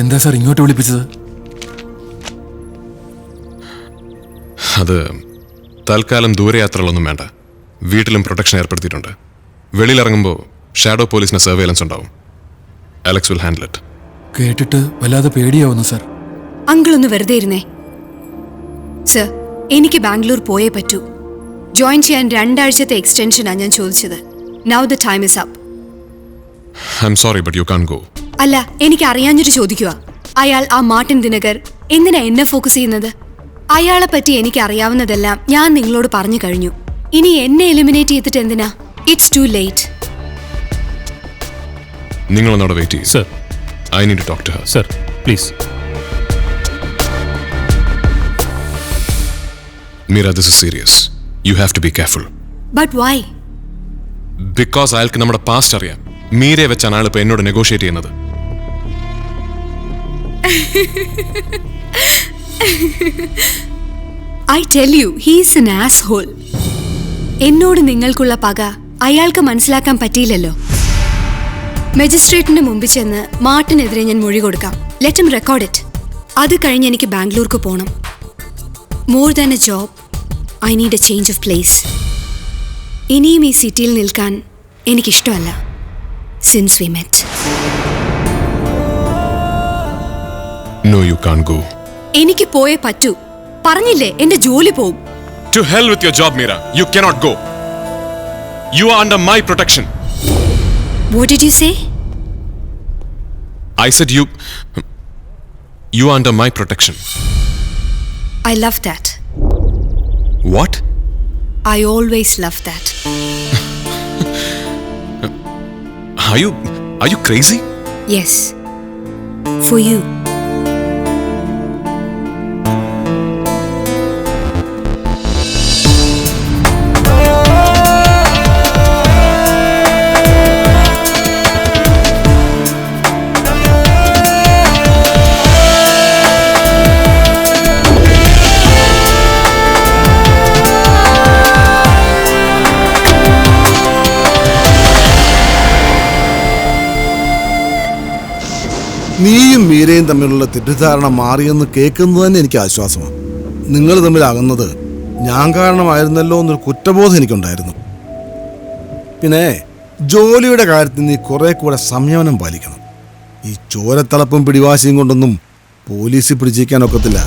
എന്താ സാർ ഇങ്ങോട്ട് വിളിപ്പിച്ചത്? അത് തൽക്കാലം ദൂരയാത്രകളൊന്നും വേണ്ട. വീട്ടിലും പ്രൊട്ടക്ഷൻ ഏർപ്പെടുത്തിയിട്ടുണ്ട്. വെളിയിലിറങ്ങുമ്പോൾ ഷാഡോ പോലീസിന് സർവേലൻസ് ഉണ്ടാവും. Alex will handle it. കേട്ടിട്ട് വല്ലാതെ പേടിയാവുന്നു സാർ. അങ്കിൾ ഒന്ന് വെറുതെ ഇരുന്നേ. സർ, എനിക്ക് ബാംഗ്ലൂർ പോയേ പറ്റൂ. ജോയിൻ ചെയ്യാൻ 2 ആഴ്ചത്തെ എക്സ്റ്റൻഷനാണ് ഞാൻ ചോദിച്ചത്. Now the time is up. I am sorry but you can't go. അല്ല, എനിക്ക് അറിയാഞ്ഞിട്ട് ചോദിക്കുക. അയാൾ ആ മാർട്ടിൻ ദിനകർ എന്തിനാ എന്നെ ഫോക്കസ് ചെയ്യുന്നത്? അയാളെ പറ്റി എനിക്ക് അറിയാവുന്നതെല്ലാം ഞാൻ നിങ്ങളോട് പറഞ്ഞു കഴിഞ്ഞു. ഇനി എന്നെ എലിമിനേറ്റ് ചെയ്തിട്ട് എന്തിനാ? It's too late. നിങ്ങളൊന്നവിടെ വെയിറ്റ് ചെയ്യൂ. Sir, I need to talk to her. Sir please. Meera, this is serious. You have to be careful. But why? Because അയാൾക്ക് നമ്മുടെ പാസ്റ്റ് അറിയാം. മീരയെ വെച്ചാണ് അയാൾ ഇപ്പൊ എന്നോട് നെഗോഷിയേറ്റ് ചെയ്യുന്നത്. I tell you, he's an asshole. എന്നോട് നിങ്ങൾക്കുള്ള പക അയാൾക്ക് മനസ്സിലാക്കാൻ പറ്റിയില്ലല്ലോ. മജിസ്ട്രേറ്റിന്റെ മുമ്പിൽ ചെന്ന് മാർട്ടിനെതിരെ ഞാൻ മൊഴി കൊടുക്കാം. Let him record it. അത് കഴിഞ്ഞ് എനിക്ക് ബാംഗ്ലൂർക്ക് പോകണം. More than a job, I need a change of place. ഇനിയും ഈ സിറ്റിയിൽ നിൽക്കാൻ എനിക്കിഷ്ടമല്ല. Since we met. No, you can't go. എനിക്ക് പോയേ പറ്റൂ. പറഞ്ഞില്ലേ എന്റെ ജോലി പോവും. To hell with your job, Meera. You cannot go. You are under my protection. What did you say? I said you are under my protection. I love that. What? I always love that. Are you crazy? Yes. For you. നീയും മീരയും തമ്മിലുള്ള തെറ്റിദ്ധാരണ മാറിയെന്ന് കേൾക്കുന്നത് തന്നെ എനിക്ക് ആശ്വാസമാണ്. നിങ്ങൾ തമ്മിലാകുന്നത് ഞാൻ കാരണമായിരുന്നല്ലോ എന്നൊരു കുറ്റബോധം എനിക്കുണ്ടായിരുന്നു. പിന്നെ ജോലിയുടെ കാര്യത്തിൽ നീ കുറെ കൂടെ സംയമനം പാലിക്കണം. ഈ ചോരത്തളപ്പും പിടിവാശിയും കൊണ്ടൊന്നും പോലീസ് പിടിച്ചിരിക്കാനൊക്കത്തില്ല.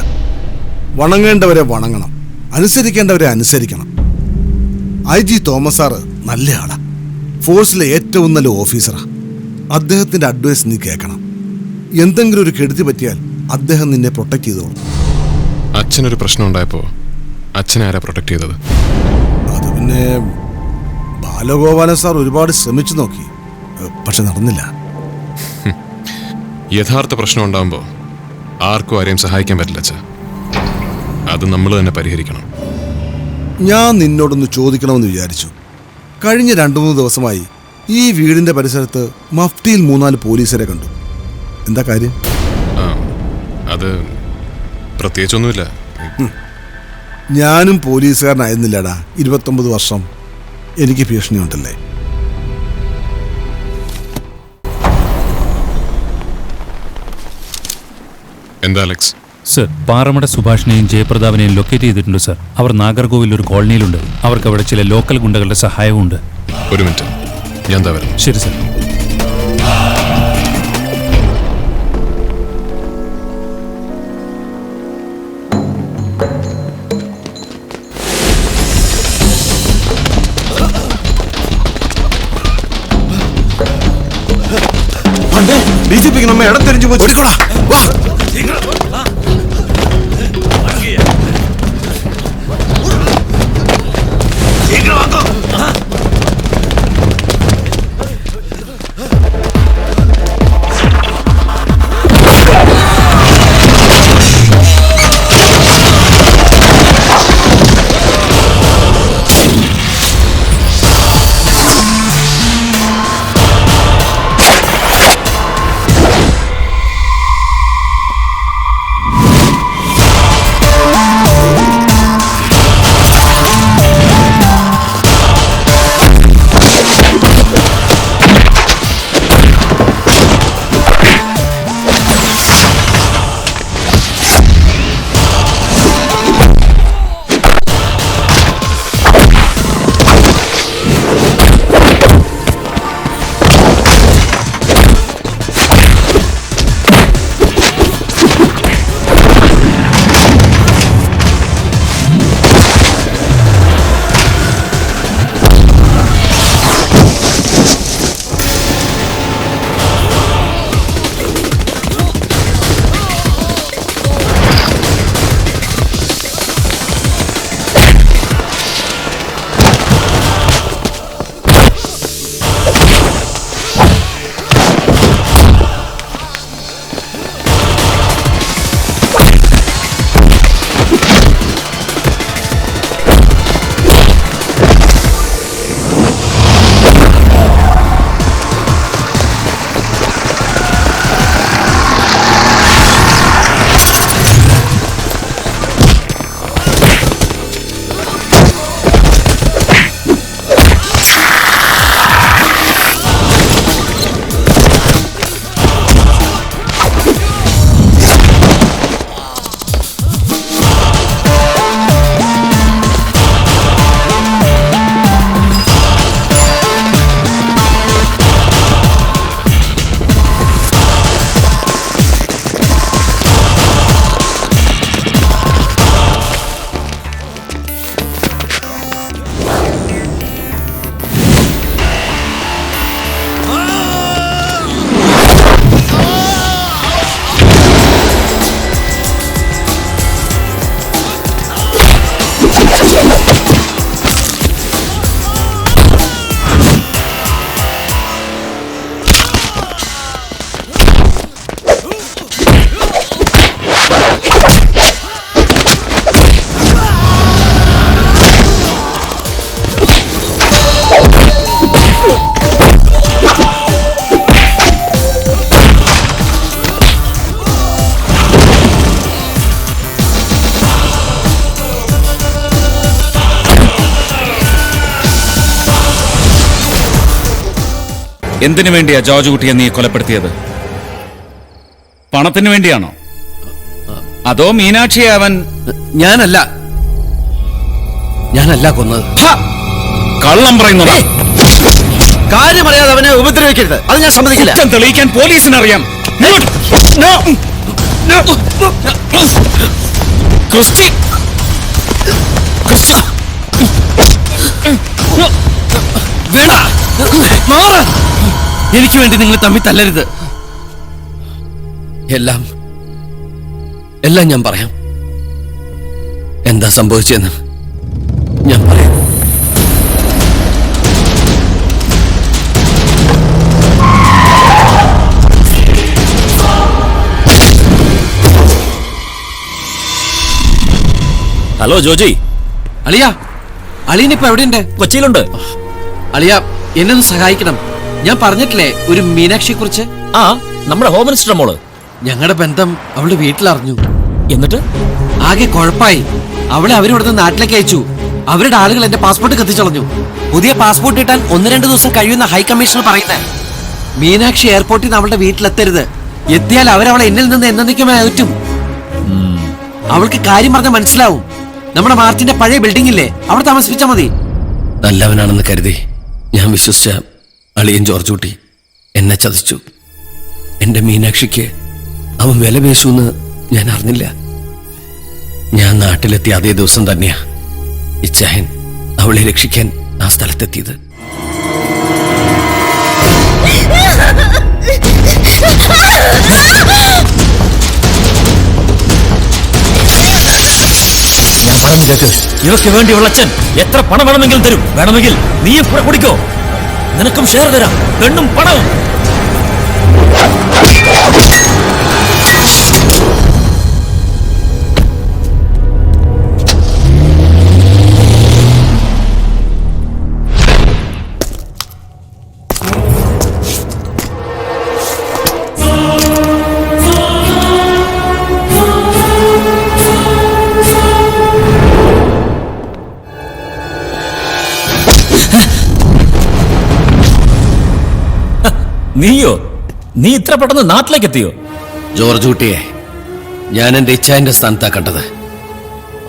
വണങ്ങേണ്ടവരെ വണങ്ങണം, അനുസരിക്കേണ്ടവരെ അനുസരിക്കണം. IG തോമസ് സാറ് നല്ല ആളാ, ഫോഴ്സിലെ ഏറ്റവും നല്ല ഓഫീസറാ. അദ്ദേഹത്തിൻ്റെ അഡ്വൈസ് നീ കേൾക്കണം. എന്തെങ്കിലും ഒരു കെടുതി പറ്റിയാൽ അദ്ദേഹം നിന്നെ പ്രൊട്ടക്ട് ചെയ്തോളും. അച്ഛനൊരു പ്രശ്നം ഉണ്ടായപ്പോൾ അച്ഛനെ ആരാ പ്രൊട്ടക്ട് ചെയ്തത്? അത് പിന്നെ ബാലഗോപാലൻ സാർ ഒരുപാട് ശ്രമിച്ചു നോക്കി, പക്ഷെ നടന്നില്ല. യഥാർത്ഥ പ്രശ്നം ഉണ്ടാകുമ്പോൾ ആർക്കും ആരെയും സഹായിക്കാൻ പറ്റില്ല അച്ഛാ. അത് നമ്മൾ തന്നെ പരിഹരിക്കണം. ഞാൻ നിന്നോടൊന്ന് ചോദിക്കണമെന്ന് വിചാരിച്ചു. കഴിഞ്ഞ 2-3 ദിവസമായി ഈ വീടിൻ്റെ പരിസരത്ത് മഫ്റ്റിയിൽ 3-4 പോലീസരെ കണ്ടു. എന്താ കാര്യം? അത് പ്രത്യേകിച്ചൊന്നുമില്ല. ഞാനും പോലീസുകാരനായിരുന്നില്ലടാ 29 വർഷം. എനിക്ക് ഭീഷണിയുണ്ടല്ലേ. എന്താ അലക്സ്? സർ, പാറമട സുഭാഷിനെയും ജയപ്രതാപിനെയും ലൊക്കേറ്റ് ചെയ്തിട്ടുണ്ട് സർ. അവർ നാഗർകോവിൽ ഒരു കോളനിയിലുണ്ട്. അവർക്ക് അവിടെ ചില ലോക്കൽ ഗുണ്ടകളുടെ സഹായവുമുണ്ട്. ഒരു മിനിറ്റ്, ഞാൻ എന്താ വരുന്നു. ശരി സർ. DGP நம்ம இடம் தெரிஞ்சு போச்சு. ஓடிக்கோடா வா. എന്തിനു വേണ്ടിയാ ജോർജ് കുട്ടിയെ നീ കൊലപ്പെടുത്തിയത്? പണത്തിന് വേണ്ടിയാണോ? അതോ മീനാക്ഷിയെ അവൻ... ഞാനല്ല കൊന്നത്. കള്ളം പറയുന്നതാ. കാര്യമറിയാതെ അവനെ ഉപദ്രവിക്കരുത്, അത് ഞാൻ സമ്മതിക്കില്ല. കുറ്റം തെളിയിക്കാൻ പോലീസിനറിയാം. ക്രിസ്റ്റി, എനിക്ക് വേണ്ടി നിങ്ങൾ തമ്മിൽ തല്ലരുത്. എല്ലാം ഞാൻ പറയാം. എന്താ സംഭവിച്ചെന്ന് ഞാൻ പറയാം. ഹലോ ജോജി. അളിയ, അളിയനിപ്പോ എവിടെയുണ്ട്? കൊച്ചിയിലുണ്ട്. അളിയ, എന്നെ ഒന്ന് സഹായിക്കണം. ഞാൻ പറഞ്ഞിട്ടില്ലേ ഒരു മീനാക്ഷിയെ കുറിച്ച്? ആ, നമ്മുടെ ഹോം മിനിസ്റ്റർ മോള്. ഞങ്ങളുടെ ബന്ധം അവളുടെ വീട്ടിലറിഞ്ഞു. എന്നിട്ട് ആകെ കുഴപ്പമായി. അവളെ അവരിവിടുന്ന് നാട്ടിലേക്ക് അയച്ചു. അവരുടെ ആളുകൾ എന്റെ പാസ്പോർട്ട് കത്തിച്ചളഞ്ഞു. പുതിയ പാസ്പോർട്ട് കിട്ടാൻ 1-2 ദിവസം കഴിയുന്ന ഹൈ കമ്മീഷണർ പറയുന്നത്. മീനാക്ഷി എയർപോർട്ടിൽ നിന്ന് അവളുടെ വീട്ടിലെത്തരുത്. എത്തിയാൽ അവരവളെ എന്നിൽ നിന്ന് എന്നേക്കുമായി അകറ്റും. അവൾക്ക് കാര്യം പറഞ്ഞാൽ മനസ്സിലാവും. നമ്മുടെ മാർച്ചിന്റെ പഴയ ബിൽഡിംഗ് ഇല്ലേ, അവിടെ താമസിപ്പിച്ചാൽ മതി. നല്ലവനാണെന്ന് കരുതി ഞാൻ വിശ്വസിച്ച അളിയൻ ജോർജ് കുട്ടി എന്നെ ചതിച്ചു. എന്റെ മീനാക്ഷിക്ക് അവൻ വില പേശൂന്ന് ഞാൻ അറിഞ്ഞില്ല. ഞാൻ നാട്ടിലെത്തിയ അതേ ദിവസം തന്നെയാ ഇച്ചായൻ അവളെ രക്ഷിക്കാൻ ആ സ്ഥലത്തെത്തിയത്. ഇവർക്ക് വേണ്ടി ഉള്ളച്ചൻ എത്ര പണം വേണമെങ്കിലും തരും. വേണമെങ്കിൽ നീയും കൂടെ കുടിക്കോ. നിനക്കും ഷെയർ തരാം, പെണ്ണും പണവും. നീയോ? നീ ഇത്ര പെട്ടെന്ന് നാട്ടിലേക്ക് എത്തിയോ? ജോർജ് കുട്ടിയെ ഞാൻ എന്റെ ഇച്ഛായന്റെ സ്ഥാനത്താ കണ്ടത്.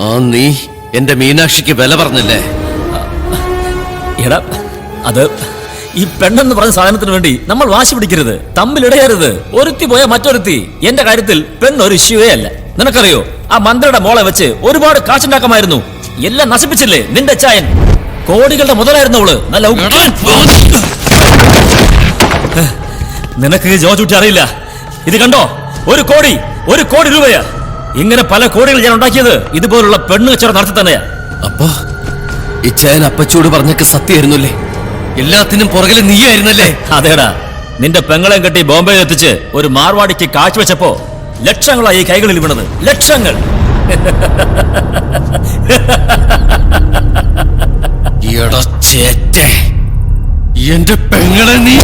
ആ നീ എന്റെ മീനാക്ഷിക്ക് വില പറഞ്ഞല്ലേ? എടാ, അത് ഈ പെണ്ണെന്ന് പറഞ്ഞ സാധനത്തിന് വേണ്ടി നമ്മൾ വാശി പിടിക്കരുത്, തമ്മിലിടയരുത്. ഒരുത്തി പോയ മറ്റൊരുത്തി. എന്റെ കാര്യത്തിൽ പെണ്ണൊരു ഇഷ്യൂവേ അല്ല. നിനക്കറിയോ, ആ മന്ത്രിയുടെ മോളെ വെച്ച് ഒരുപാട് കാശുണ്ടാക്കാമായിരുന്നു. എല്ലാം നശിപ്പിച്ചില്ലേ നിന്റെ ചായൻ. കോടികളുടെ മുതലായിരുന്നു അവള്. നല്ല നിനക്ക് ജോർജ് കുട്ടി അറിയില്ല. ഇത് കണ്ടോ, 1 കോടി രൂപയാ. ഇങ്ങനെ പല കോടികൾ ഞാൻ ഉണ്ടാക്കിയത് ഇതുപോലുള്ള പെണ്ണ് കച്ചവടം നടത്തി തന്നെയാ. അപ്പൊ ഇച്ചായൻ അപ്പച്ചോട് പറഞ്ഞൊക്കെ സത്യമായിരുന്നല്ലേ? എല്ലാത്തിനും പുറകിൽ നീയായിരുന്നല്ലേ? അതേടാ, നിന്റെ പെങ്ങളെ കെട്ടി ബോംബെയിൽ എത്തിച്ച് ഒരു മാർവാടിക്ക് കാഴ്ചവെച്ചപ്പോ ലക്ഷങ്ങളായി കൈകളിൽ വീണത്. ലക്ഷങ്ങൾ. എന്റെ പെങ്ങളെ നീ...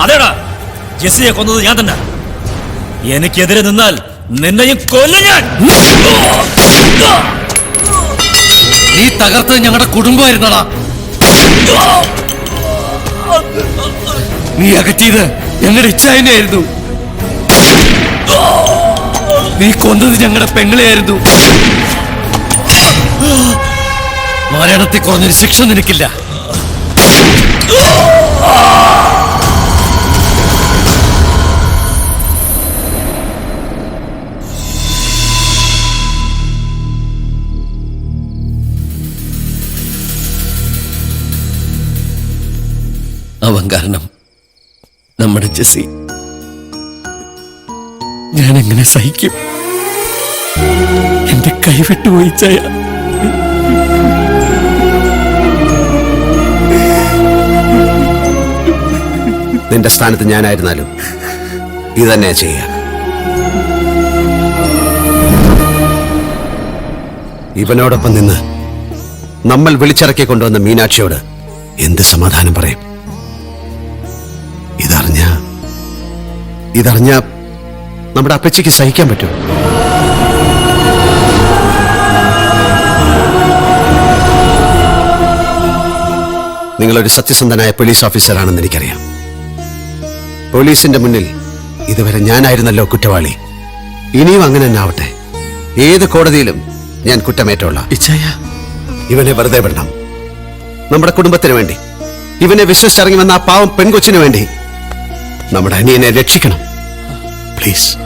അതേടാ, ജെസ്സിയെ കൊന്നത് ഞാൻ തന്നെ. എനിക്കെതിരെ നിന്നാൽ നിന്നെയും കൊല്ലും ഞാൻ. നീ തകർത്തത് ഞങ്ങളുടെ കുടുംബമായിരുന്നടാ. നീ അകറ്റിയത് ഞങ്ങളുടെ ഇച്ഛായനെ ആയിരുന്നു. നീ കൊന്നത് ഞങ്ങളുടെ പെങ്ങളെയായിരുന്നു. മരണത്തിൽ കുറഞ്ഞൊരു ശിക്ഷ നിനക്കില്ല. അവൻ കാരണം നമ്മുടെ ജെസ്സി. ഞാൻ എങ്ങനെ സഹിക്കും? എന്റെ കൈവിട്ടുപോയി ചായ. നിന്റെ സ്ഥാനത്ത് ഞാനായിരുന്നാലും ഇത് തന്നെയാ ചെയ്യാ. ഇവനോടൊപ്പം നിന്ന് നമ്മൾ വിളിച്ചിറക്കി കൊണ്ടുവന്ന മീനാക്ഷിയോട് എന്ത് സമാധാനം പറയും? ഇതറിഞ്ഞ നമ്മുടെ അപ്പച്ചിക്ക് സഹിക്കാൻ പറ്റും? നിങ്ങളൊരു സത്യസന്ധനായ പോലീസ് ഓഫീസറാണെന്ന് എനിക്കറിയാം. പോലീസിന്റെ മുന്നിൽ ഇതുവരെ ഞാനായിരുന്നല്ലോ കുറ്റവാളി. ഇനിയും അങ്ങനെ തന്നെ ആവട്ടെ. ഏത് കോടതിയിലും ഞാൻ കുറ്റമേറ്റോളാം. ഇവനെ വെറുതെ വിടണം. നമ്മുടെ കുടുംബത്തിന് വേണ്ടി, ഇവനെ വിശ്വസിച്ചിറങ്ങി വന്ന ആ പാവം പെൺകൊച്ചിനു വേണ്ടി നമ്മുടെ അനിയനെ രക്ഷിക്കണം. പ്ലീസ്.